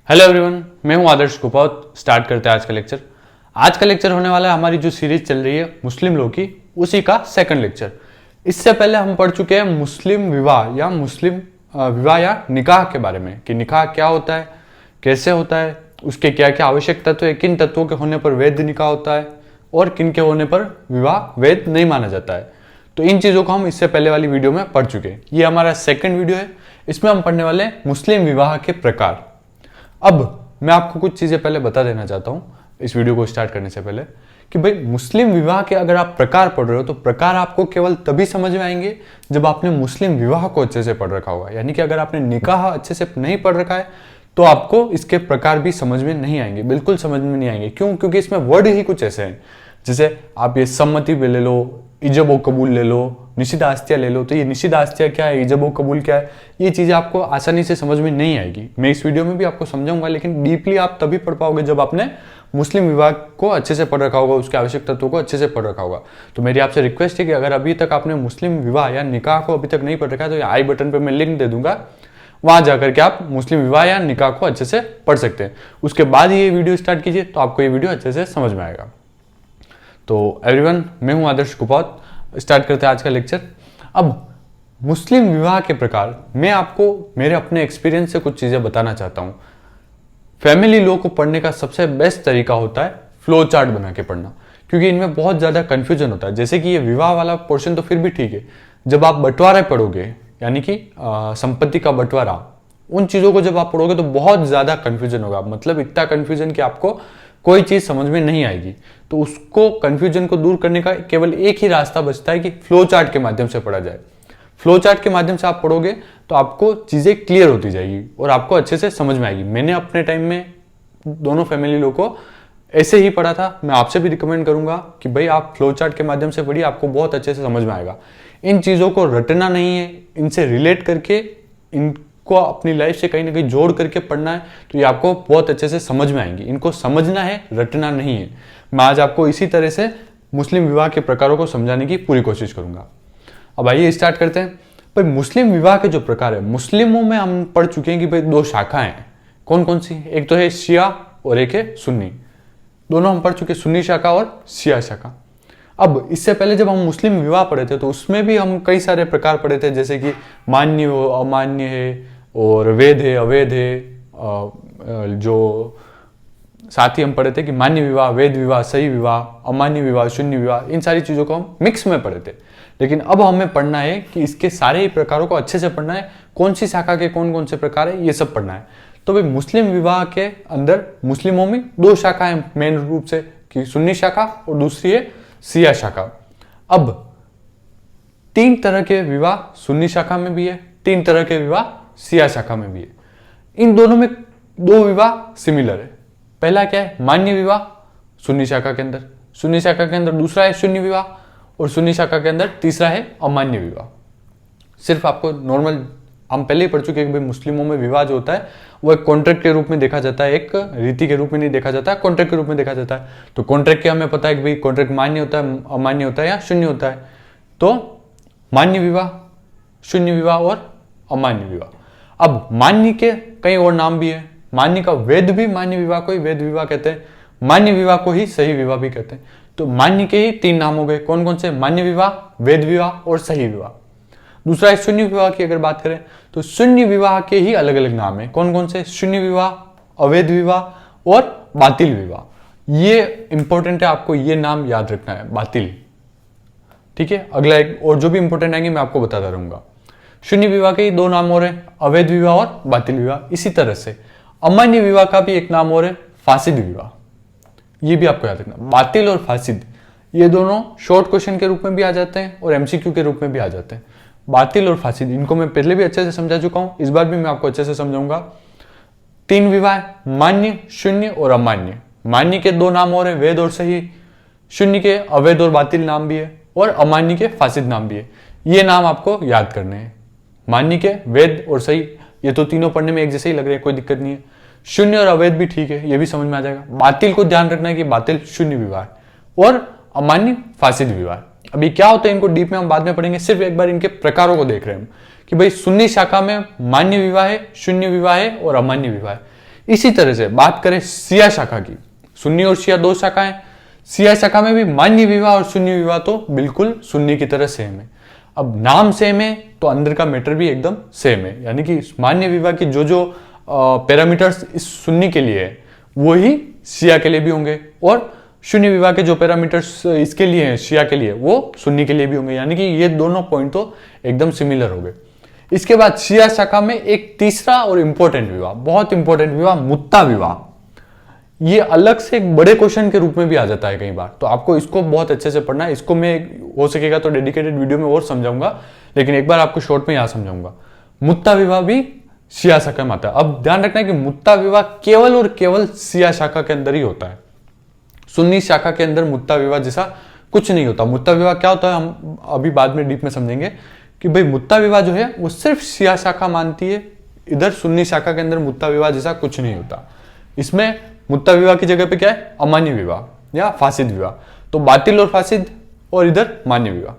Hello everyone, मैं हूं आदर्श कुपौत। Start करते हैं आज का लेक्चर। आज का लेक्चर होने वाला है हमारी जो सीरीज चल रही है मुस्लिम लॉ की, उसी का सेकंड लेक्चर। इससे पहले हम पढ़ चुके हैं मुस्लिम विवाह या मुस्लिम विवाह या निकाह के बारे में कि निकाह क्या होता है, कैसे होता है, उसके क्या क्या आवश्यक तत्व है, किन तत्वों के होने पर वैध निकाह होता है और किन के होने पर विवाह वैध नहीं माना जाता है। तो इन चीज़ों को हम इससे पहले वाली वीडियो में पढ़ चुके हैं। ये हमारा सेकंड वीडियो है। इसमें हम पढ़ने वाले हैं मुस्लिम विवाह के प्रकार। अब मैं आपको कुछ चीज़ें पहले बता देना चाहता हूँ इस वीडियो को स्टार्ट करने से पहले कि भाई मुस्लिम विवाह के अगर आप प्रकार पढ़ रहे हो तो प्रकार आपको केवल तभी समझ में आएंगे जब आपने मुस्लिम विवाह को अच्छे से पढ़ रखा होगा। यानी कि अगर आपने निकाह अच्छे से नहीं पढ़ रखा है तो आपको इसके प्रकार भी समझ में नहीं आएंगे, बिल्कुल समझ में नहीं आएंगे। क्यों? क्योंकि इसमें वर्ड ही कुछ ऐसे हैं, जैसे आप ये सम्मति भी ले लो, इजब व कबूल ले लो, निषिद्ध आस्तिया ले लो। तो ये निषिद्ध आस्तिया क्या है, इजब व कबूल क्या है, ये चीज़ें आपको आसानी से समझ में नहीं आएगी। मैं इस वीडियो में भी आपको समझाऊंगा, लेकिन डीपली आप तभी पढ़ पाओगे जब आपने मुस्लिम विवाह को अच्छे से पढ़ रखा होगा, उसके आवश्यक तत्वों को अच्छे से पढ़ रखा होगा। तो मेरी आपसे रिक्वेस्ट है कि अगर अभी तक आपने मुस्लिम विवाह या निकाह को अभी तक नहीं पढ़ रखा है तो आई बटन पर मैं लिंक दे दूंगा, वहां जाकर के आप मुस्लिम विवाह या निकाह को अच्छे से पढ़ सकते हैं। उसके बाद ही ये वीडियो स्टार्ट कीजिए तो आपको ये वीडियो अच्छे से समझ में आएगा। तो एवरीवन, मैं हूं आदर्श कुपौत। स्टार्ट करते हैं आज का लेक्चर। अब मुस्लिम विवाह के प्रकार मैं आपको मेरे अपने एक्सपीरियंस से कुछ चीजें बताना चाहता हूं। फैमिली लॉ को पढ़ने का सबसे बेस्ट तरीका होता है फ्लो चार्ट बना के पढ़ना, क्योंकि इनमें बहुत ज्यादा कंफ्यूजन होता है। जैसे कि ये विवाह वाला पोर्शन तो फिर भी ठीक है, जब आप बंटवारा पढ़ोगे यानी कि संपत्ति का बंटवारा, उन चीजों को जब आप पढ़ोगे तो बहुत ज्यादा कंफ्यूजन होगा। मतलब इतना कंफ्यूजन कि आपको कोई चीज समझ में नहीं आएगी। तो उसको कंफ्यूजन को दूर करने का केवल एक ही रास्ता बचता है कि फ्लो चार्ट के माध्यम से पढ़ा जाए। फ्लो चार्ट के माध्यम से आप पढ़ोगे तो आपको चीजें क्लियर होती जाएगी और आपको अच्छे से समझ में आएगी। मैंने अपने टाइम में दोनों फैमिली लॉ को ऐसे ही पढ़ा था। मैं आपसे भी रिकमेंड करूंगा कि भाई आप फ्लो चार्ट के माध्यम से पढ़िए, आपको बहुत अच्छे से समझ में आएगा। इन चीजों को रटना नहीं है, इनसे रिलेट करके को अपनी लाइफ से कहीं ना कहीं जोड़ करके पढ़ना है, तो ये आपको बहुत अच्छे से समझ में आएंगी। इनको समझना है, रटना नहीं है। मैं आज आपको इसी तरह से मुस्लिम विवाह के प्रकारों को समझाने की पूरी कोशिश करूंगा। अब आइए स्टार्ट करते हैं। भाई मुस्लिम विवाह के जो प्रकार है, मुस्लिमों में हम पढ़ चुके हैं कि भाई दो शाखाएं हैं। कौन कौन सी? एक तो है शिया और एक है सुन्नी। दोनों हम पढ़ चुके, सुन्नी शाखा और शिया शाखा। अब इससे पहले जब हम मुस्लिम विवाह पढ़े थे तो उसमें भी हम कई सारे प्रकार पढ़े थे, जैसे कि मान्य हो, अमान्य है और वैध है, अवैध है। जो साथ ही हम पढ़े थे कि मान्य विवाह, वैध विवाह, सही विवाह, अमान्य विवाह, शून्य विवाह, इन सारी चीज़ों को हम मिक्स में पढ़े थे। लेकिन अब हमें पढ़ना है कि इसके सारे ही प्रकारों को अच्छे से पढ़ना है, कौन सी शाखा के कौन कौन से प्रकार है ये सब पढ़ना है। तो भाई मुस्लिम विवाह के अंदर मुस्लिमों में दो शाखाएं मेन रूप से, कि सुन्नी शाखा और दूसरी है शिया शाखा। अब 3 तरह के विवाह सुन्नी शाखा में भी है, 3 तरह के विवाह शिया शाखा में भी है। इन दोनों में 2 विवाह सिमिलर है। पहला क्या है? मान्य विवाह सुन्नी शाखा के अंदर, सुन्नी शाखा के अंदर दूसरा है शून्य विवाह और सुन्नी शाखा के अंदर तीसरा है अमान्य विवाह। सिर्फ आपको नॉर्मल, हम पहले ही पढ़ चुके हैं कि भाई मुस्लिमों में विवाह जो होता है वो एक कॉन्ट्रैक्ट के रूप में देखा जाता है, एक रीति के रूप में नहीं देखा जाता है, कॉन्ट्रैक्ट के रूप में देखा जाता है। तो कॉन्ट्रैक्ट के हमें पता है कि भाई कॉन्ट्रैक्ट मान्य होता है, अमान्य होता है या शून्य होता है। तो मान्य विवाह, शून्य विवाह और अमान्य विवाह। अब मान्य के कई और नाम भी है। मान्य का वैध भी मान्य विवाह को ही वैध विवाह कहते हैं, मान्य विवाह को ही सही विवाह भी कहते हैं। तो मान्य के ही 3 नाम हो गए। कौन कौन से? मान्य विवाह, वैध विवाह और सही विवाह। दूसरा है शून्य विवाह की अगर बात करें तो शून्य विवाह के ही अलग अलग नाम है। कौन कौन से? शून्य विवाह, अवैध विवाह और बातिल विवाह। ये इंपॉर्टेंट है, आपको ये नाम याद रखना है, बातिल। ठीक है, अगला एक और जो भी इंपॉर्टेंट आएंगे मैं आपको बताता रहूंगा। शून्य विवाह के ही 2 नाम और है, अवैध विवाह और बातिल विवाह। इसी तरह से अमान्य विवाह का भी एक नाम और है, फासिद विवाह। ये भी आपको याद रखना। बातिल और फासिद ये दोनों शॉर्ट क्वेश्चन के रूप में भी आ जाते हैं और एमसीक्यू के रूप में भी आ जाते हैं। बातिल और फासिद, इनको मैं पहले भी अच्छे से समझा चुका हूं, इस बार भी मैं आपको अच्छे से समझाऊंगा। 3 विवाह, मान्य, शून्य और अमान्य। मान्य के 2 नाम और है, वैध और सही। शून्य के अवैध और बातिल नाम भी है और अमान्य के फासिद नाम भी है। ये नाम आपको याद करने हैं। मान्य के वैध और सही, ये तो तीनों पढ़ने में एक जैसे ही लग रहे हैं, कोई दिक्कत नहीं है। शून्य और अवैध भी ठीक है, ये भी समझ में आ जाएगा। बातिल को ध्यान रखना है कि बातिल शून्य विवाह है और अमान्य फासिद विवाह। अभी क्या होता है इनको डीप में हम बाद में पढ़ेंगे, सिर्फ एक बार इनके प्रकारों को देख रहे हैं हम कि भाई सुन्नी शाखा में मान्य विवाह है, शून्य विवाह है और अमान्य विवाह है। इसी तरह से बात करें शिया शाखा की, सुन्नी और शिया दो शाखाएं, शिया शाखा में भी मान्य विवाह और सुन्नी विवाह तो बिल्कुल सुन्नी की तरह सेम है। अब नाम सेम है तो अंदर का मैटर भी एकदम सेम है, यानी कि मान्य विवाह की जो जो पैरामीटर्स इस सुन्नी के लिए है वही शिया के लिए भी होंगे, और शून्य विवाह के जो पैरामीटर्स इसके लिए हैं शिया के लिए वो सुन्नी के लिए भी होंगे, यानी कि ये दोनों पॉइंट तो एकदम सिमिलर हो गए। इसके बाद शिया शाखा में एक तीसरा और इंपॉर्टेंट विवाह, बहुत इंपॉर्टेंट विवाह, मुत्ता विवाह। ये अलग से एक बड़े क्वेश्चन के रूप में भी आ जाता है कई बार, तो आपको इसको बहुत अच्छे से पढ़ना है। इसको मैं हो सकेगा तो डेडिकेटेड वीडियो में और समझाऊंगा, लेकिन एक बार आपको शॉर्ट में यहां समझाऊंगा। मुत्ता विवाह भी शिया शाखा में आता है। अब ध्यान रखना है कि मुत्ता विवाह केवल और केवल शिया शाखा के अंदर ही होता है, सुन्नी शाखा के अंदर मुत्ता विवाह जैसा कुछ नहीं होता। मुत्ता विवाह क्या होता है हम अभी बाद में डीप में समझेंगे कि भाई मुत्ता विवाह जो है वो सिर्फ शिया शाखा मानती है, इधर सुन्नी शाखा के अंदर मुत्ता विवाह जैसा कुछ नहीं होता। इसमें मुत्ता विवाह की जगह पे क्या है, अमान्य विवाह या फासिद विवाह, तो बातिल और फासिद, और इधर मान्य विवाह।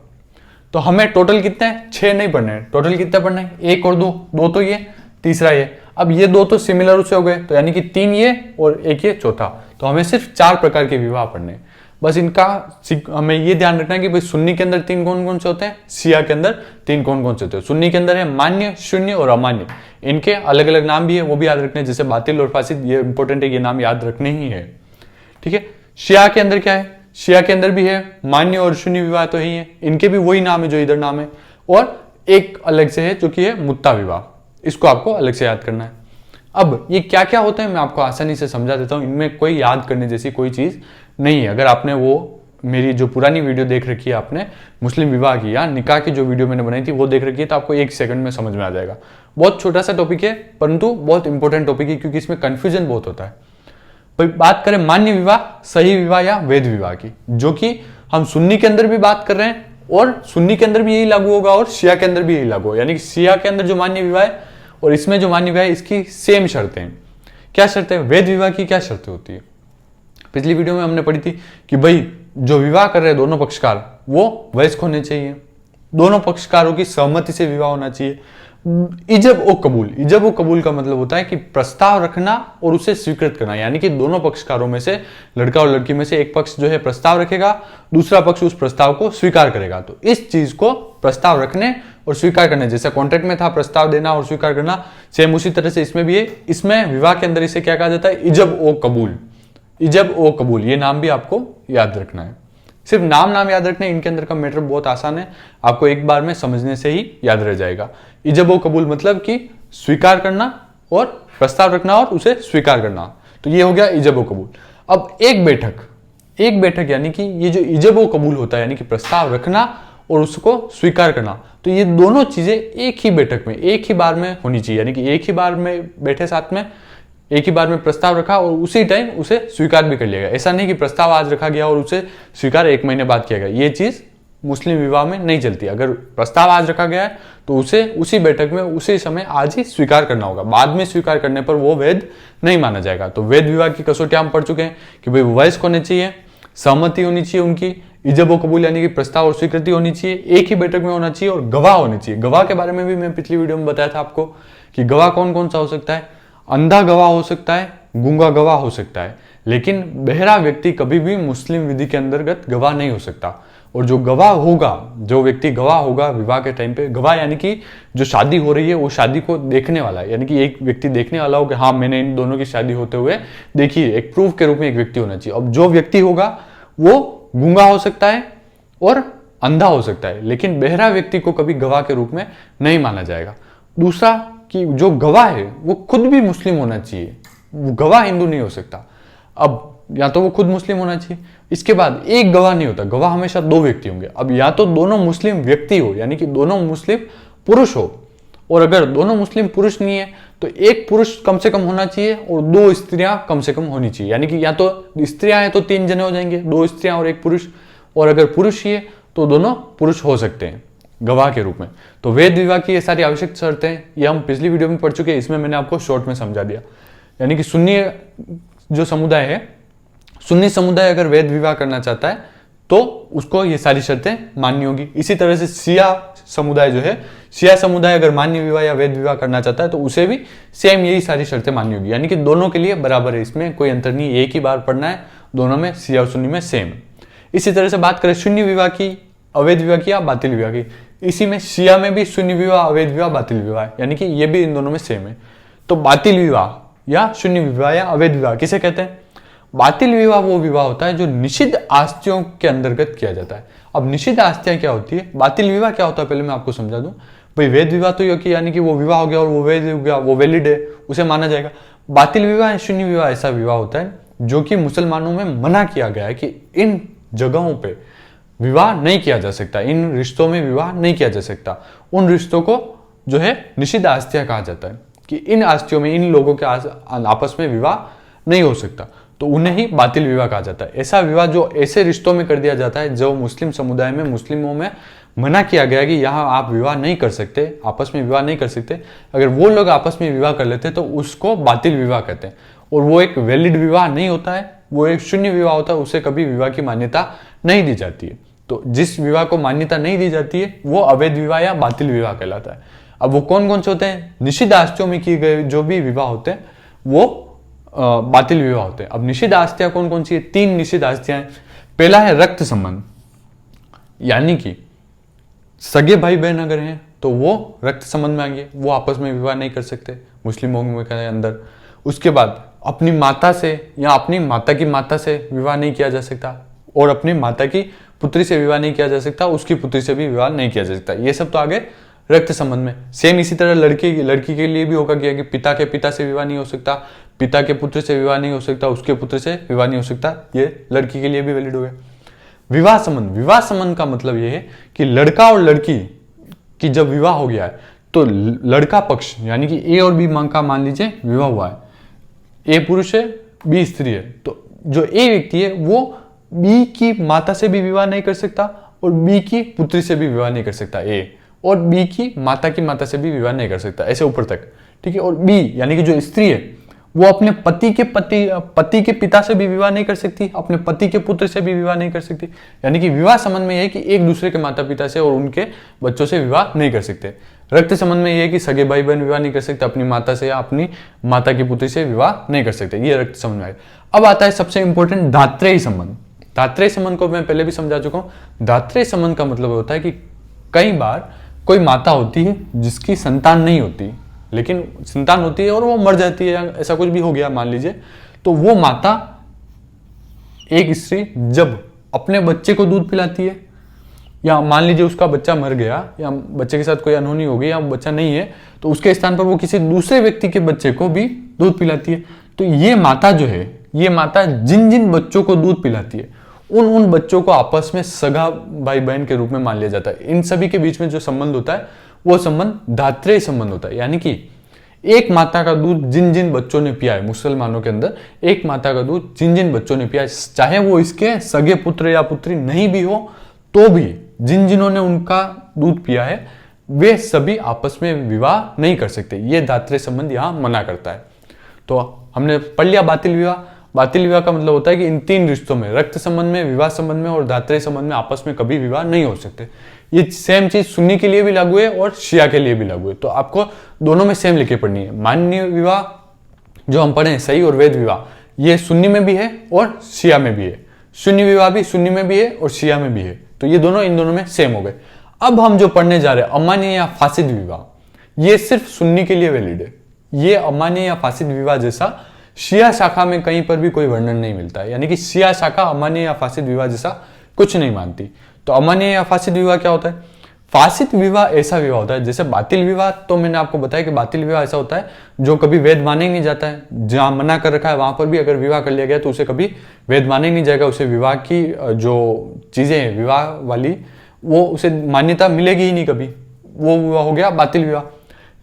तो हमें टोटल कितने हैं, 6 नहीं पढ़ने हैं, टोटल कितने पढ़ने हैं, 1 और 2, 2 तो ये, तीसरा ये। अब ये 2 तो सिमिलर से हो गए, तो यानी कि 3 ये और 1 ये चौथा, तो हमें सिर्फ 4 प्रकार के विवाह पढ़ने हैं। बस इनका हमें ये ध्यान रखना है कि भाई सुन्नी के अंदर 3 कौन कौन से होते हैं, शिया के अंदर 3 कौन कौन से होते हैं। सुन्नी के अंदर है मान्य, शून्य और अमान्य, इनके अलग अलग नाम भी है, वो भी याद रखने हैं, जैसे बातिल और फासिद, ये इंपॉर्टेंट है, ये नाम याद रखने ही है, ठीक है। शिया के अंदर क्या है, शिया के अंदर भी है मान्य और शून्य विवाह तो ही है, इनके भी वही नाम है जो इधर नाम है, और एक अलग से है जो कि है मुत्ता विवाह, इसको आपको अलग से याद करना है। अब ये क्या क्या होता है मैं आपको आसानी से समझा देता हूं, इनमें कोई याद करने जैसी कोई चीज नहीं है। अगर आपने वो मेरी जो पुरानी वीडियो देख रखी है आपने मुस्लिम विवाह की या निकाह की जो वीडियो मैंने बनाई थी वो देख रखी है, तो आपको 1 सेकंड में समझ में आ जाएगा। बहुत छोटा सा टॉपिक है परंतु बहुत इंपॉर्टेंट टॉपिक है, क्योंकि इसमें कंफ्यूजन बहुत होता है। भाई बात करें मान्य विवाह, सही विवाह या वैध विवाह की, जो कि हम सुन्नी के अंदर भी बात कर रहे हैं, और सुन्नी के अंदर भी यही लागू होगा और शिया के अंदर भी यही लागू होगा, यानी कि शिया के अंदर जो मान्य विवाह है और इसमें जो मान्य विवाह है इसकी सेम शर्तें हैं। क्या शर्तें हैं, वैध विवाह की क्या शर्तें होती है, पिछली वीडियो में हमने पढ़ी थी कि भाई जो विवाह कर रहे हैं दोनों पक्षकार वो वयस्क होने चाहिए, दोनों पक्षकारों की सहमति से विवाह होना चाहिए। इजब ओ कबूल, इजब ओ कबूल का मतलब होता है कि प्रस्ताव रखना और उसे स्वीकृत करना, यानी कि दोनों पक्षकारों में से, लड़का और लड़की में से एक पक्ष जो है प्रस्ताव रखेगा, दूसरा पक्ष उस प्रस्ताव को स्वीकार करेगा। तो इस चीज को प्रस्ताव रखने और स्वीकार करने, जैसे कॉन्ट्रैक्ट में था प्रस्ताव देना और स्वीकार करना, सेम उसी तरह से इसमें भी है। इसमें विवाह के अंदर इसे क्या कहा जाता है, इजब ओ कबूल, इजब ओ कबूल, ये नाम भी आपको याद रखना है। सिर्फ नाम याद रखना है, इनके अंदर का मैटर बहुत आसान है, आपको एक बार में समझने से ही याद रह जाएगा। इजब ओ कबूल मतलब कि स्वीकार करना और प्रस्ताव रखना और उसे स्वीकार करना, तो ये हो गया इजब ओ कबूल। अब एक बैठक यानी कि ये जो इजब ओ कबूल होता है, यानी कि प्रस्ताव रखना और उसको स्वीकार करना, तो ये दोनों चीजें एक ही बैठक में एक ही बार में होनी चाहिए, यानी कि एक ही बार में बैठे साथ में, एक ही बार में प्रस्ताव रखा और उसी टाइम उसे स्वीकार भी कर लिया गया। ऐसा नहीं कि प्रस्ताव आज रखा गया और उसे स्वीकार 1 महीने बाद किया गया, ये चीज मुस्लिम विवाह में नहीं चलती। अगर प्रस्ताव आज रखा गया है तो उसे उसी बैठक में उसी समय आज ही स्वीकार करना होगा, बाद में स्वीकार करने पर वो वैध नहीं माना जाएगा। तो वैध विवाह की कसौटी हम पढ़ चुके हैं कि भाई वयस्क होने चाहिए, सहमति होनी चाहिए उनकी, इजब व कबूल यानी कि प्रस्ताव और स्वीकृति होनी चाहिए, एक ही बैठक में होना चाहिए, और गवाह होने चाहिए। गवाह के बारे में भी मैं पिछली वीडियो में बताया था आपको कि गवाह कौन कौन सा हो सकता है, अंधा गवाह हो सकता है, गूंगा गवाह हो सकता है, लेकिन बहरा व्यक्ति कभी भी मुस्लिम विधि के अंतर्गत गवाह नहीं हो सकता। और जो गवाह होगा, जो व्यक्ति गवाह होगा विवाह के टाइम पे, गवाह यानी कि जो शादी हो रही है वो शादी को देखने वाला है, यानी कि एक व्यक्ति देखने वाला हो कि हाँ मैंने इन दोनों की शादी होते हुए देखी है, एक प्रूफ के रूप में एक व्यक्ति होना चाहिए। अब जो व्यक्ति होगा वो गूंगा हो सकता है और अंधा हो सकता है, लेकिन बहरा व्यक्ति को कभी गवाह के रूप में नहीं माना जाएगा। दूसरा कि जो गवाह है वो खुद भी मुस्लिम होना चाहिए, वो गवाह हिंदू नहीं हो सकता। अब या तो वो खुद मुस्लिम होना चाहिए, इसके बाद एक गवाह नहीं होता, गवाह हमेशा 2 व्यक्ति होंगे। अब या तो दोनों मुस्लिम व्यक्ति हो, यानी कि दोनों मुस्लिम पुरुष हो, और अगर दोनों मुस्लिम पुरुष नहीं है तो एक पुरुष कम से कम होना चाहिए और 2 स्त्रियां कम से कम होनी चाहिए, यानी कि या तो स्त्रियां हैं तो 3 जने हो जाएंगे, 2 स्त्रियां और 1 पुरुष, और अगर पुरुष ही है तो दोनों पुरुष हो सकते हैं गवाह के रूप में। तो वैध विवाह की ये सारी आवश्यक शर्तें ये हम पिछली वीडियो में पढ़ चुके हैं, इसमें मैंने आपको शॉर्ट में समझा दिया। यानी कि सुन्नी जो समुदाय है, सुन्नी समुदाय अगर वैध विवाह करना चाहता है तो उसको ये सारी शर्तें माननी होगी। इसी तरह से शिया समुदाय जो है, शिया समुदाय अगर मान्य विवाह या वैध विवाह करना चाहता है तो उसे भी सेम यही सारी शर्तें माननी होगी, यानी कि दोनों के लिए बराबर है, इसमें कोई अंतर नहीं, एक ही बार पढ़ना है, दोनों में शिया और सुन्नी में सेम है। इसी तरह से बात करें शून्य विवाह की, अवैध विवाह की या बातिल विवाह की, इसी में शिया में भी शून्य विवाह, अवैध विवाह, बातिल विवाह है, यानी कि ये भी इन दोनों में सेम है। तो बातिल विवाह या शून्य विवाह या अवैध विवाह किसे कहते हैं? बातिल विवाह वो विवाह होता है जो निषिद्ध आस्तियों के अंतर्गत किया जाता है। अब निषिद्ध आस्तियां क्या होती है, बातिल विवाह क्या होता है, पहले मैं आपको समझा दूं। भाई वैध विवाह तो ये कि यानी कि वो विवाह हो गया और वो वैध हो गया, वो वैलिड है, उसे माना जाएगा। बातिल विवाह या शून्य विवाह ऐसा विवाह होता है जो कि मुसलमानों में मना किया गया है कि इन जगहों पे विवाह नहीं किया जा सकता, इन रिश्तों में विवाह नहीं किया जा सकता। उन रिश्तों को जो है निषिद्ध आस्तियां कहा जाता है कि इन आस्तियों में इन लोगों के आपस में विवाह नहीं हो सकता, तो उन्हें ही बातिल विवाह कहा जाता है। ऐसा विवाह जो ऐसे रिश्तों में कर दिया जाता है जो मुस्लिम समुदाय में, मुस्लिमों में मना किया गया कि यहाँ आप विवाह नहीं कर सकते, आपस में विवाह नहीं कर सकते, अगर वो लोग आपस में विवाह कर लेते तो उसको बातिल विवाह कहते हैं। और वो एक वैलिड विवाह नहीं होता है, वो एक शून्य विवाह होता है, उसे कभी विवाह की मान्यता नहीं दी जाती है। तो जिस विवाह को मान्यता नहीं दी जाती है वो अवैध विवाह या बातिल विवाह कहलाता है। अब वो कौन कौन से होते हैं? निषिद्ध आस्तियों में किए गए जो भी विवाह होते हैं वो बातिल विवाह होते हैं। अब निषिद्ध आस्तियां कौन कौन सी है? 3 निषिद्ध आस्तियां हैं। पहला है रक्त संबंध, यानी कि सगे भाई बहन अगर हैं तो वो रक्त संबंध में आएंगे, वो आपस में विवाह नहीं कर सकते मुस्लिमों के अंदर। उसके बाद अपनी माता से या अपनी माता की माता से विवाह नहीं किया जा सकता, और अपनी माता की पुत्री से विवाह नहीं किया जा सकता, उसकी पुत्री से भी विवाह नहीं किया जा सकता। ये सब तो आगे रक्त संबंध में। सेम इसी तरह लड़की के लिए भी होगा क्या कि पिता के पिता से विवाह नहीं हो सकता, पिता के पुत्र से विवाह नहीं हो सकता, उसके पुत्र से विवाह नहीं हो सकता, ये लड़की के लिए भी वैलिड हो गया। विवाह संबंध, विवाह संबंध का मतलब ये है कि लड़का और लड़की की जब विवाह हो गया है तो लड़का पक्ष यानी कि ए और बी का मान लीजिए विवाह हुआ है, ए पुरुष है बी स्त्री है, तो जो ए व्यक्ति है वो बी की माता से भी विवाह नहीं कर सकता और बी की पुत्री से भी विवाह नहीं कर सकता ए, और बी की माता से भी विवाह नहीं कर सकता, ऐसे ऊपर तक, ठीक है। और बी यानी कि जो स्त्री है वो अपने पति के पिता से भी विवाह नहीं कर सकती, अपने पति के पुत्र से भी विवाह नहीं कर सकती। यानी कि विवाह संबंध में यह है कि एक दूसरे के माता पिता से और उनके बच्चों से विवाह नहीं कर सकते। रक्त संबंध में यह है कि सगे भाई बहन विवाह नहीं कर सकते, अपनी माता से या अपनी माता की पुत्री से विवाह नहीं कर सकते, ये रक्त संबंध में आएगा। अब आता है सबसे इंपॉर्टेंट धात्रेय संबंध। धात्रेय संबंध को मैं पहले भी समझा चुका हूं। धात्रेय संबंध का मतलब होता है कि कई बार कोई माता होती है जिसकी संतान नहीं होती, लेकिन संतान होती है और वो मर जाती है, ऐसा कुछ भी हो गया मान लीजिए, तो वो माता, एक स्त्री जब अपने बच्चे को दूध पिलाती है, या मान लीजिए उसका बच्चा मर गया या बच्चे के साथ कोई अनहोनी हो गई या बच्चा नहीं है, तो उसके स्थान पर वो किसी दूसरे व्यक्ति के बच्चे को भी दूध पिलाती है। तो ये माता जो है, ये माता जिन जिन बच्चों को दूध पिलाती है उन बच्चों को आपस में सगा भाई बहन के रूप में मान लिया जाता है। इन सभी के बीच में जो संबंध होता है वो संबंध धात्रेय संबंध होता है, यानी कि एक माता का दूध जिन जिन बच्चों ने पिया है, मुसलमानों के अंदर एक माता का दूध जिन जिन बच्चों ने पिया है, चाहे वो इसके सगे पुत्र या पुत्री नहीं भी हो, तो भी जिन जिन्होंने उनका दूध पिया है वे सभी आपस में विवाह नहीं कर सकते। ये धात्रेय संबंध यहां मना करता है। तो हमने पढ़ लिया बातिल विवाह। बातिल विवाह का मतलब होता है कि इन 3 रिश्तों में, रक्त संबंध में, विवाह संबंध में और धात्रेय संबंध में आपस में कभी विवाह नहीं हो सकते। ये सेम चीज सुन्नी के लिए भी लागू है और शिया के लिए भी लागू है, तो आपको दोनों में सेम लिखे पढ़नी है। मान्य विवाह जो हम पढ़े सही और वैध विवाह, ये सुन्नी में भी है और शिया में भी है। शून्य विवाह भी सुन्नी में भी है और शिया में भी है, तो ये दोनों इन दोनों में सेम हो गए। अब हम जो पढ़ने जा रहे हैं अमान्य या फासिद विवाह, ये सिर्फ सुन्नी के लिए वैलिड है। ये अमान्य या फासिद विवाह जैसा शिया शाखा में कहीं पर भी कोई वर्णन नहीं मिलता है, यानी कि शिया शाखा अमान्य या फासिद विवाह जैसा कुछ नहीं मानती। तो अमान्य या फासिद विवाह क्या होता है? फासिद विवाह ऐसा विवाह होता है, जैसे बातिल विवाह तो मैंने आपको बताया कि बातिल विवाह ऐसा होता है जो कभी वैध माने ही नहीं जाता है, जहां मना कर रखा है वहां पर भी अगर विवाह कर लिया गया तो उसे कभी वैध माने ही नहीं जाएगा, उसे विवाह की जो चीजें हैं विवाह वाली वो उसे मान्यता मिलेगी ही नहीं कभी, वो विवाह हो गया बातिल विवाह।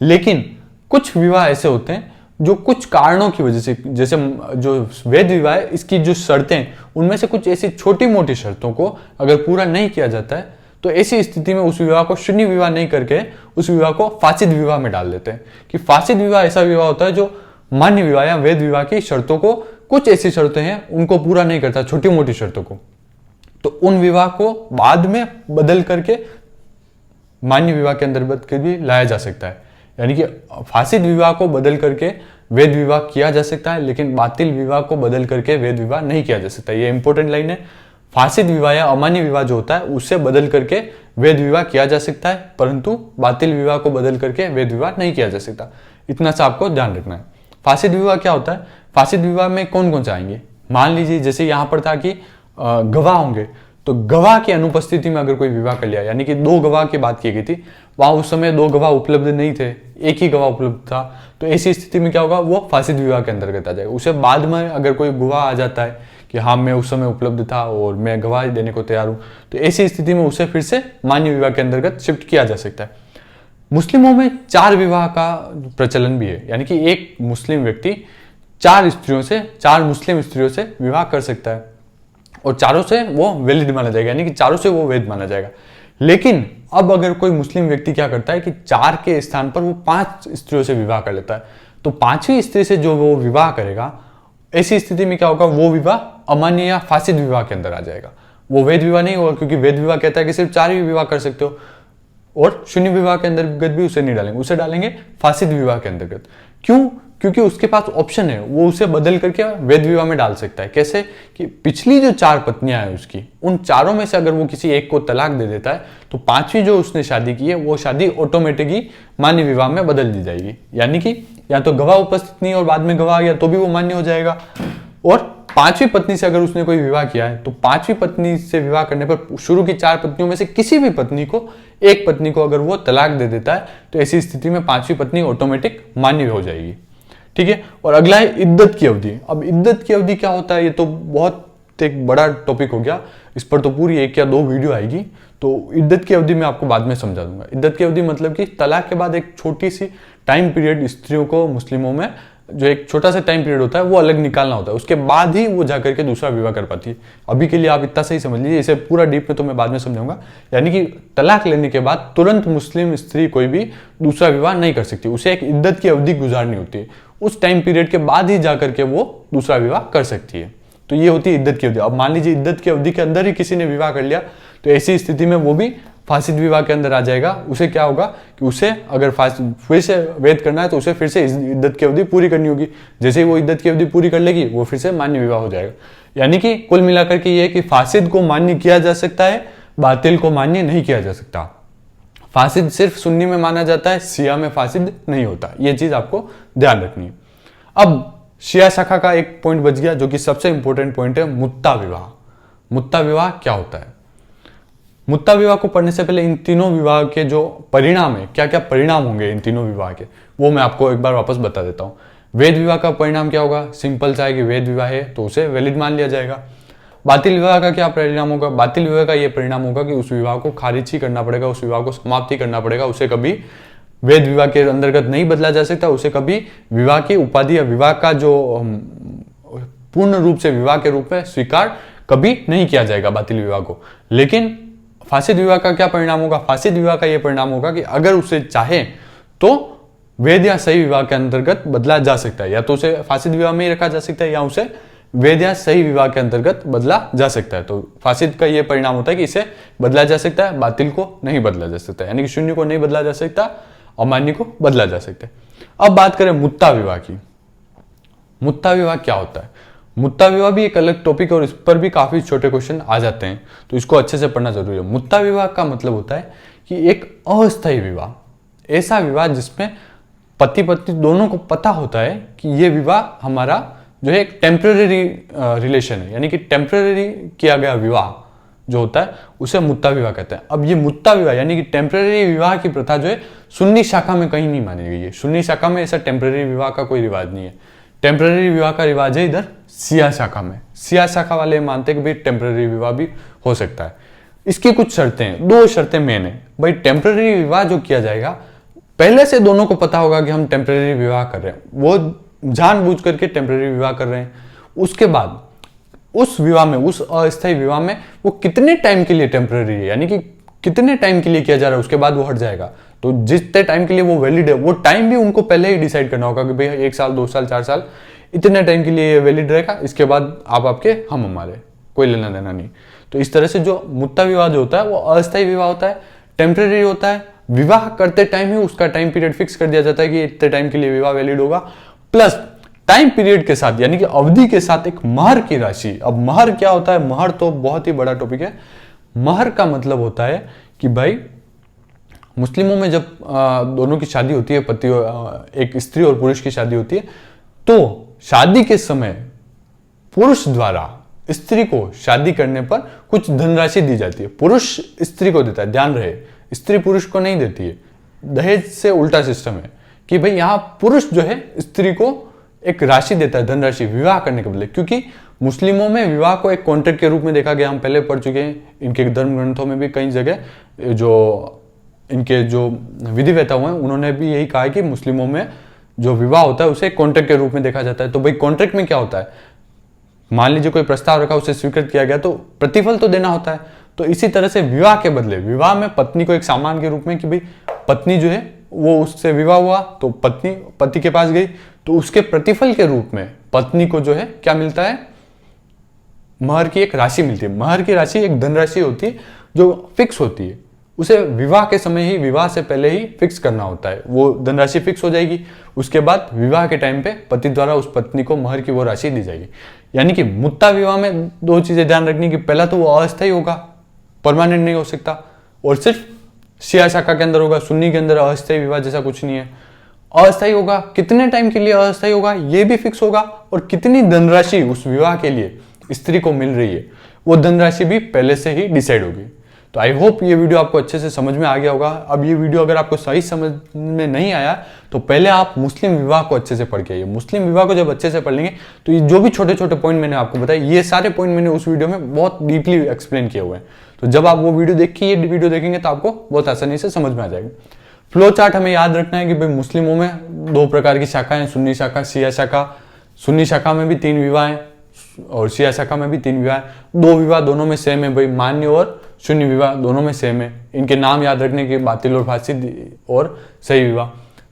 लेकिन कुछ विवाह ऐसे होते हैं जो कुछ कारणों की वजह से, जैसे जो वैध विवाह है इसकी जो शर्तें, उनमें से कुछ ऐसी छोटी मोटी शर्तों को अगर पूरा नहीं किया जाता है तो ऐसी स्थिति में उस विवाह को शून्य विवाह नहीं करके उस विवाह को फासिद विवाह में डाल देते हैं। कि फासिद विवाह ऐसा विवाह होता है जो मान्य विवाह या वैध विवाह की शर्तों को, कुछ ऐसी शर्तें हैं उनको पूरा नहीं करता, छोटी मोटी शर्तों को, तो उन विवाह को बाद में बदल करके मान्य विवाह के अंतर्गत भी लाया जा सकता है। यानी कि फासिद विवाह को बदल करके वैध विवाह किया जा सकता है, लेकिन बातिल विवाह को बदल करके वैध विवाह नहीं किया जा सकता। ये इंपॉर्टेंट लाइन है। फासिद विवाह या अमान्य विवाह जो होता है उससे बदल करके वैध विवाह किया जा सकता है, परंतु बातिल विवाह को बदल करके वैध विवाह नहीं किया जा सकता। इतना सा आपको ध्यान रखना है। फासिद विवाह क्या होता है? फासिद विवाह में कौन कौन से आएंगे? मान लीजिए जैसे यहाँ पर था कि गवाह होंगे, तो गवाह की अनुपस्थिति में अगर कोई विवाह कर लिया, यानी कि 2 गवाह की बात की गई थी, वहां उस समय 2 गवाह उपलब्ध नहीं थे, एक ही गवाह उपलब्ध था, तो ऐसी स्थिति में क्या होगा? वो फासिद विवाह के अंतर्गत आ जाएगा। उसे बाद में अगर कोई गवाह आ जाता है कि हाँ मैं उस समय उपलब्ध था और मैं गवाही देने को तैयार हूं, तो ऐसी स्थिति में उसे फिर से मान्य विवाह के अंतर्गत शिफ्ट किया जा सकता है। मुस्लिमों में 4 विवाह का प्रचलन भी है, यानी कि एक मुस्लिम व्यक्ति 4 मुस्लिम स्त्रियों से विवाह कर सकता है और चारों से वो वैलिड माना जाएगा, यानी कि चारों से वो वैध माना जाएगा। लेकिन अब अगर कोई मुस्लिम व्यक्ति क्या करता है कि 4 के स्थान पर वो 5 स्त्रियों से विवाह कर लेता है, तो 5वीं स्त्री से जो वो विवाह करेगा, ऐसी स्थिति में क्या होगा? वो विवाह अमान्य या फासिद विवाह के अंदर आ जाएगा। वो वैध विवाह नहीं होगा, क्योंकि वैध विवाह कहता है कि सिर्फ 4 ही विवाह कर सकते हो, और शून्य विवाह के अंतर्गत भी उसे नहीं डालेंगे, उसे डालेंगे फासिद विवाह के अंतर्गत। क्यों? क्योंकि उसके पास ऑप्शन है, वो उसे बदल करके वैध विवाह में डाल सकता है। कैसे? कि पिछली जो 4 पत्नियां हैं उसकी, उन चारों में से अगर वो किसी एक को तलाक दे देता है, तो 5वीं जो उसने शादी की है वो शादी ऑटोमेटिकली मान्य विवाह में बदल दी जाएगी। यानी कि या तो गवाह उपस्थित नहीं और बाद में गवाह आ गया तो भी वो मान्य हो जाएगा, और 5वीं पत्नी से अगर उसने कोई विवाह किया है, तो 5वीं पत्नी से विवाह करने पर शुरू की 4 पत्नियों में से किसी भी पत्नी को, एक पत्नी को अगर वो तलाक दे देता है, तो ऐसी स्थिति में 5वीं पत्नी ऑटोमेटिक मान्य हो जाएगी। ठीक है। और अगला है इद्दत की अवधि। अब इद्दत की अवधि क्या होता है? ये तो बहुत एक बड़ा टॉपिक हो गया, इस पर तो पूरी 1 या 2 वीडियो आएगी, तो इद्दत की अवधि मैं आपको बाद में समझा दूंगा। इद्दत की अवधि मतलब कि तलाक के बाद एक छोटी सी टाइम पीरियड स्त्रियों को मुस्लिमों में जो एक छोटा सा टाइम पीरियड होता है वो अलग निकालना होता है, उसके बाद ही वो जाकर के दूसरा विवाह कर पाती है। अभी के लिए आप इतना सही समझ लीजिए, इसे पूरा डीप में तो मैं बाद में समझाऊंगा। यानी कि तलाक लेने के बाद तुरंत मुस्लिम स्त्री कोई भी दूसरा विवाह नहीं कर सकती, उसे एक इद्दत की अवधि गुजारनी होती है, उस टाइम पीरियड के बाद ही जाकर के वो दूसरा विवाह कर सकती है। तो ये होती है इद्दत की अवधि। अब मान लीजिए इद्दत की अवधि के अंदर ही किसी ने विवाह कर लिया, तो ऐसी स्थिति में वो भी फासिद विवाह के अंदर आ जाएगा। उसे क्या होगा कि उसे अगर फिर से वैध करना है तो उसे फिर से इद्दत की अवधि पूरी करनी होगी। जैसे ही वो इद्दत की अवधि पूरी कर लेगी, वो फिर से मान्य विवाह हो जाएगा। यानी कि कुल मिलाकर के ये कि फासिद को मान्य किया जा सकता है, बातिल को मान्य नहीं किया जा सकता। फासिद सिर्फ सुन्नी में माना जाता है, शिया में फासिद नहीं होता। ये चीज आपको ध्यान रखनी है। अब शिया शाखा का एक पॉइंट बच गया, जो कि सबसे इंपॉर्टेंट पॉइंट है, मुत्ता विवाह। मुत्ता विवाह क्या होता है? मुत्ता विवाह को पढ़ने से पहले इन तीनों विवाह के जो परिणाम है, क्या क्या परिणाम होंगे इन तीनों विवाह के, वो मैं आपको एक बार वापस बता देता हूं। वैध विवाह का परिणाम क्या होगा? सिंपल सा है कि वैध विवाह है तो उसे वैलिड मान लिया जाएगा। बातिल विवाह का क्या परिणाम होगा? बातिल विवाह का यह परिणाम होगा कि उस विवाह को खारिज ही करना पड़ेगा, उस विवाह को समाप्त ही करना पड़ेगा। उसे कभी वैध विवाह के अंतर्गत नहीं बदला जा सकता, उसे कभी विवाह की उपाधि या विवाह का जो पूर्ण रूप से विवाह के रूप में स्वीकार कभी नहीं किया जाएगा बातिल विवाह को। लेकिन फासिद विवाह का क्या परिणाम होगा? फासिद विवाह का यह परिणाम होगा कि अगर उसे चाहे तो वैध या सही विवाह के अंतर्गत बदला जा सकता है, या तो उसे फासिद विवाह में ही रखा जा सकता है या उसे वैध या सही विवाह के अंतर्गत बदला जा सकता है। तो फासिद का यह परिणाम होता है कि इसे बदला जा सकता है, बातिल को नहीं बदला जा सकता, यानी कि शून्य को नहीं बदला जा सकता, अमान्य को बदला जा सकता है। अब बात करें मुत्ता विवाह की। मुत्ता विवाह क्या होता है? मुत्ता विवाह भी एक अलग टॉपिक है और इस पर भी काफी छोटे क्वेश्चन आ जाते हैं, तो इसको अच्छे से पढ़ना जरूरी है। मुत्ता विवाह का मतलब होता है कि एक अस्थायी विवाह, ऐसा विवाह जिसमें पति पत्नी दोनों को पता होता है कि ये विवाह हमारा जो है एक टेम्परेरी रिलेशन है, यानी कि टेम्परेरी किया गया विवाह जो होता है उसे मुत्ता विवाह कहते हैं। अब ये मुत्ता विवाह यानी कि टेम्परेरी विवाह की प्रथा जो है सुन्नी शाखा में कहीं नहीं मानी गई है। सुन्नी शाखा में ऐसा टेम्परेरी विवाह का कोई रिवाज नहीं है। टेम्परेरी विवाह का रिवाज है इधर शिया शाखा में। शिया शाखा वाले मानते हैं कि भाई टेम्परेरी विवाह भी हो सकता है। इसकी कुछ शर्तें हैं, 2 शर्तें मेन है। भाई टेम्परेरी विवाह जो किया जाएगा, पहले से दोनों को पता होगा कि हम टेम्परेरी विवाह कर रहे हैं, वो जानबूझ करके टेम्परेरी विवाह कर रहे हैं। उसके बाद उस विवाह में, उस अस्थायी विवाह में वो कितने टाइम के लिए टेम्परेरी है, यानी कि कितने टाइम के लिए किया जा रहा है, उसके बाद वो हट जाएगा। तो जितने टाइम के लिए वो वैलिड है, वो टाइम भी उनको पहले ही डिसाइड करना होगा कि भाई 1 साल 2 साल 4 साल इतने टाइम के लिए वैलिड रहेगा, इसके बाद आप आपके हम हमारे, कोई लेना देना नहीं। तो इस तरह से जो मुत्ता विवाह जो होता है वो अस्थायी विवाह होता है, टेम्परेरी होता है, विवाह करते टाइम ही उसका टाइम पीरियड फिक्स कर दिया जाता है कि इतने टाइम के लिए विवाह वैलिड होगा, प्लस टाइम पीरियड के साथ यानी कि अवधि के साथ एक महर की राशि। अब महर क्या होता है? महर तो बहुत ही बड़ा टॉपिक है। महर का मतलब होता है कि भाई मुस्लिमों में जब दोनों की शादी होती है, पति एक स्त्री और पुरुष की शादी होती है, तो शादी के समय पुरुष द्वारा स्त्री को शादी करने पर कुछ धनराशि दी जाती है। पुरुष स्त्री को देता है, ध्यान रहे, स्त्री पुरुष को नहीं देती है। दहेज से उल्टा सिस्टम है कि भाई यहां पुरुष जो है स्त्री को एक राशि देता है, धनराशि, विवाह करने के बदले। क्योंकि मुस्लिमों में विवाह को एक कॉन्ट्रैक्ट के रूप में देखा गया, हम पहले पढ़ चुके हैं, इनके धर्म ग्रंथों में भी कई जगह जो इनके जो विधिवेता हुए हैं उन्होंने भी यही कहा है कि मुस्लिमों में जो विवाह होता है उसे कॉन्ट्रैक्ट के रूप में देखा जाता है। तो भाई कॉन्ट्रैक्ट में क्या होता है? मान लीजिए कोई प्रस्ताव रखा, उसे स्वीकृत किया गया, तो प्रतिफल तो देना होता है। तो इसी तरह से विवाह के बदले, विवाह में पत्नी को एक सामान के रूप में कि भाई पत्नी जो है वो उससे विवाह हुआ तो पत्नी पति के पास गई, तो उसके प्रतिफल के रूप में पत्नी को जो है क्या मिलता है? महर की एक राशि मिलती है। महर की राशि एक धनराशि होती है जो फिक्स होती है, उसे विवाह के समय ही, विवाह से पहले ही फिक्स करना होता है। वो धनराशि फिक्स हो जाएगी, उसके बाद विवाह के टाइम पे पति द्वारा उस पत्नी को महर की वो राशि दी जाएगी। यानी कि मुत्ता विवाह में दो चीजें ध्यान रखनी कि पहला तो वो अस्थायी होगा, परमानेंट नहीं हो सकता, और सिर्फ शिया शाखा के अंदर होगा। सुन्नी के अंदर अस्थायी विवाह जैसा कुछ नहीं है। अस्थायी होगा, कितने टाइम के लिए अस्थायी होगा ये भी फिक्स होगा, और कितनी धनराशि उस विवाह के लिए स्त्री को मिल रही है वो धनराशि भी पहले से ही डिसाइड होगी। तो आई होप ये वीडियो आपको अच्छे से समझ में आ गया होगा। अब ये वीडियो अगर आपको सही समझ में नहीं आया तो पहले आप मुस्लिम विवाह को अच्छे से पढ़ के आइए। मुस्लिम विवाह को जब अच्छे से पढ़ लेंगे तो ये जो भी छोटे छोटे पॉइंट मैंने आपको बताए, ये सारे पॉइंट मैंने उस वीडियो में बहुत डीपली एक्सप्लेन किए हुए हैं। तो जब आप वो वीडियो देख के ये वीडियो देखेंगे तो आपको बहुत आसानी से समझ में आ जाएगा। फ्लो चार्ट हमें याद रखना है कि भाई मुस्लिमों में दो प्रकार की शाखाएं, सुन्नी शाखा, शिया शाखा। सुन्नी शाखा में भी 3 विवाह हैं और शिया शाखा में भी 3 विवाह हैं। 2 विवाह दोनों में सेम है भाई, मान्य और शून्य विवाह दोनों में सेम है। इनके नाम याद रखने के बातिल और फासिद और सही विवाह।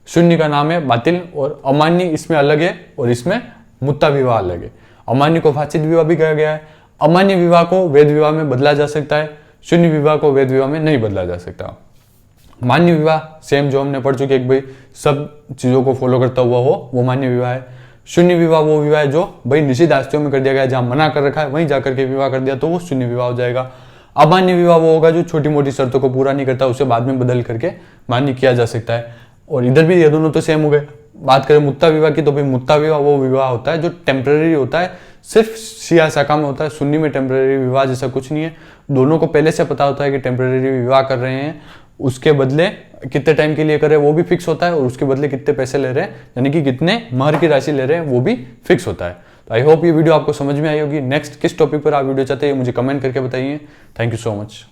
शून्य का नाम है बातिल और अमान्य इसमें अलग है, और इसमें मुत्ता विवाह अलग है। अमान्य को फासिद विवाह भी कहा गया है। अमान्य विवाह को वैध विवाह में बदला जा सकता है, शून्य विवाह को वैध विवाह में नहीं बदला जा सकता। मान्य विवाह सेम जो हमने पढ़ चुके, भाई सब चीजों को फॉलो करता हुआ हो, वो मान्य विवाह है। शून्य विवाह वो विवाह है जो भाई निषिद्ध आस्तियों में कर दिया गया, जहां मना कर रखा है वहीं जाकर के विवाह कर दिया तो वो शून्य विवाह हो जाएगा। अमान्य विवाह वो होगा जो छोटी मोटी शर्तों को पूरा नहीं करता, उसे बाद में बदल करके मान्य किया जा सकता है। और इधर भी ये दोनों तो सेम हो गए। बात करें मुत्ता विवाह की, तो भाई मुत्ता विवाह वो विवाह होता है जो टेम्पररी होता है, सिर्फ शिया शाखा में होता है। सुन्नी में टेम्पररी विवाह जैसा कुछ नहीं है। दोनों को पहले से पता होता है कि टेम्पररी विवाह कर रहे हैं, उसके बदले कितने टाइम के लिए कर रहे हैं वो भी फिक्स होता है, और उसके बदले कितने पैसे ले रहे हैं यानी कि कितने महर की राशि ले रहे हैं वो भी फिक्स होता है। तो आई होप ये वीडियो आपको समझ में आई होगी। नेक्स्ट किस टॉपिक पर आप वीडियो चाहते हैं मुझे कमेंट करके बताइए। Thank you so much.